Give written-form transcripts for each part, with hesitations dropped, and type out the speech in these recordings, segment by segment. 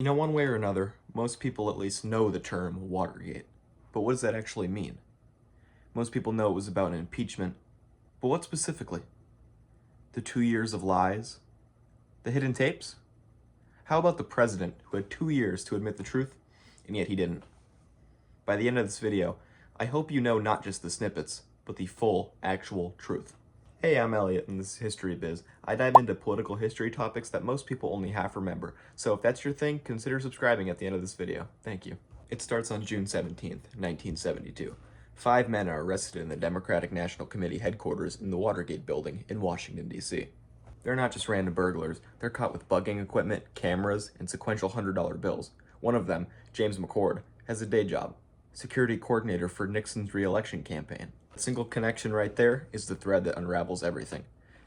You know, one way or another, most people at least know the term Watergate. But what does that actually mean? Most people know it was about an impeachment, but what specifically? The 2 years of lies? The hidden tapes? How about the president who had 2 years to admit the truth, and yet he didn't? By the end of this video, I hope you know not just the snippets, but the full, actual truth. Hey, I'm Elliot, and this is History Biz. I dive into political history topics that most people only half remember, so if that's your thing, consider subscribing at the end of this video. Thank you. It starts on June 17th, 1972. 5 men are arrested in the Democratic National Committee headquarters in the Watergate building in Washington, D.C. They're not just random burglars, they're caught with bugging equipment, cameras, and sequential $100 bills. One of them, James McCord, has a day job, security coordinator for Nixon's re-election campaign. A single connection right there is the thread that unravels everything.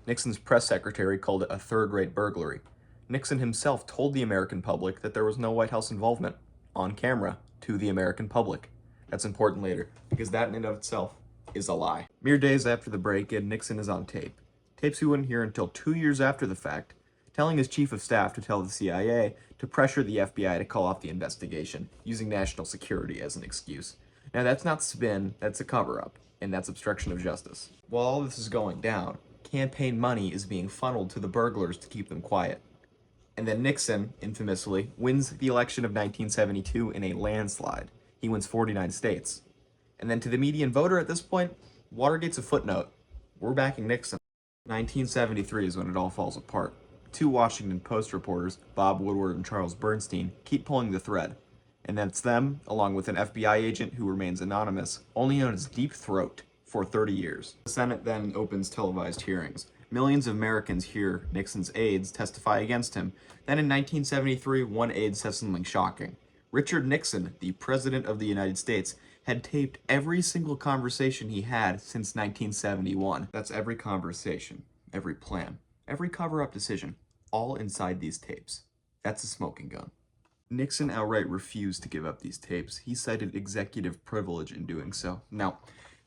Nixon's press secretary called it a third-rate burglary. Nixon himself told the American public that there was no White House involvement, on camera, to the American public. That's important later, because that in and of itself is a lie. Mere days after the break-in, Nixon is on tape. Tapes we wouldn't hear until 2 years after the fact, telling his chief of staff to tell the CIA to pressure the FBI to call off the investigation, using national security as an excuse. Now that's not spin, that's a cover-up, and that's obstruction of justice. While all this is going down, campaign money is being funneled to the burglars to keep them quiet. And then Nixon, infamously, wins the election of 1972 in a landslide. He wins 49 states. And then to the median voter at this point, Watergate's a footnote. We're backing Nixon. 1973 is when it all falls apart. Two Washington Post reporters, Bob Woodward and Charles Bernstein, keep pulling the thread. And that's them, along with an FBI agent who remains anonymous, only known as Deep Throat, for 30 years. The Senate then opens televised hearings. Millions of Americans hear Nixon's aides testify against him. Then in 1973, one aide says something shocking. Richard Nixon, the President of the United States, had taped every single conversation he had since 1971. That's every conversation, every plan, every cover-up decision, all inside these tapes. That's a smoking gun. Nixon outright refused to give up these tapes. He cited executive privilege in doing so. Now,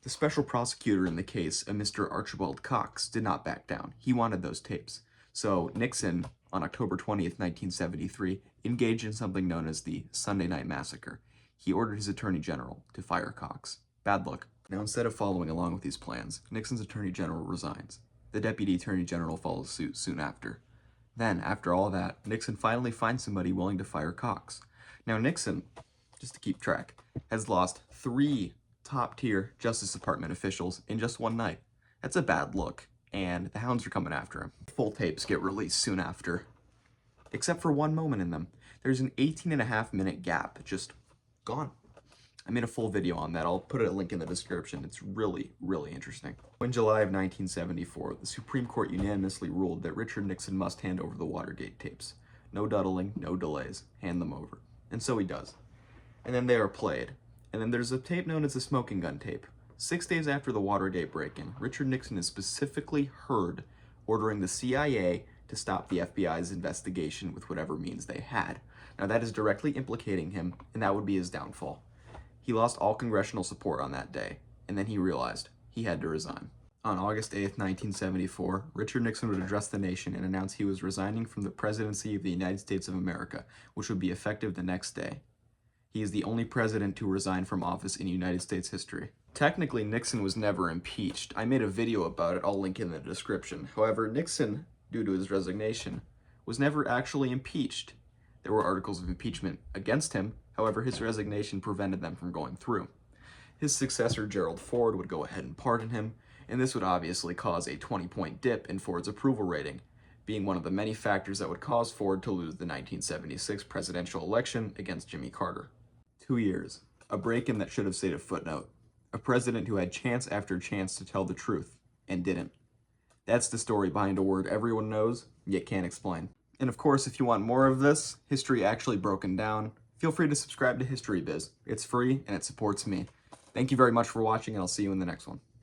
the special prosecutor in the case, a Mr. Archibald Cox, did not back down. He wanted those tapes. So Nixon, on October 20th, 1973, engaged in something known as the Sunday Night Massacre. He ordered his attorney general to fire Cox. Bad luck. Now, instead of following along with these plans, Nixon's attorney general resigns. The deputy attorney general follows suit soon after. Then, after all that, Nixon finally finds somebody willing to fire Cox. Now, Nixon, just to keep track, has lost 3 top-tier Justice Department officials in just one night. That's a bad look, and the hounds are coming after him. Full tapes get released soon after, except for one moment in them. There's an 18.5-minute gap, just gone. I made a full video on that. I'll put a link in the description. It's really, really interesting. In July of 1974, the Supreme Court unanimously ruled that Richard Nixon must hand over the Watergate tapes. No dawdling, no delays. Hand them over. And so he does. And then they are played. And then there's a tape known as the smoking gun tape. 6 days after the Watergate break-in, Richard Nixon is specifically heard ordering the CIA to stop the FBI's investigation with whatever means they had. Now that is directly implicating him, and that would be his downfall. He lost all congressional support on that day, and then he realized he had to resign. On August 8th, 1974, Richard Nixon would address the nation and announce he was resigning from the presidency of the United States of America, which would be effective the next day. He is the only president to resign from office in United States history. Technically, Nixon was never impeached. I made a video about it, I'll link in the description. However, Nixon, due to his resignation, was never actually impeached. There were articles of impeachment against him, however, his resignation prevented them from going through. His successor, Gerald Ford, would go ahead and pardon him, and this would obviously cause a 20-point dip in Ford's approval rating, being one of the many factors that would cause Ford to lose the 1976 presidential election against Jimmy Carter. 2 years. A break-in that should have stayed a footnote. A president who had chance after chance to tell the truth, and didn't. That's the story behind a word everyone knows, yet can't explain. And of course, if you want more of this, history actually broken down, feel free to subscribe to History Biz. It's free, and it supports me. Thank you very much for watching, and I'll see you in the next one.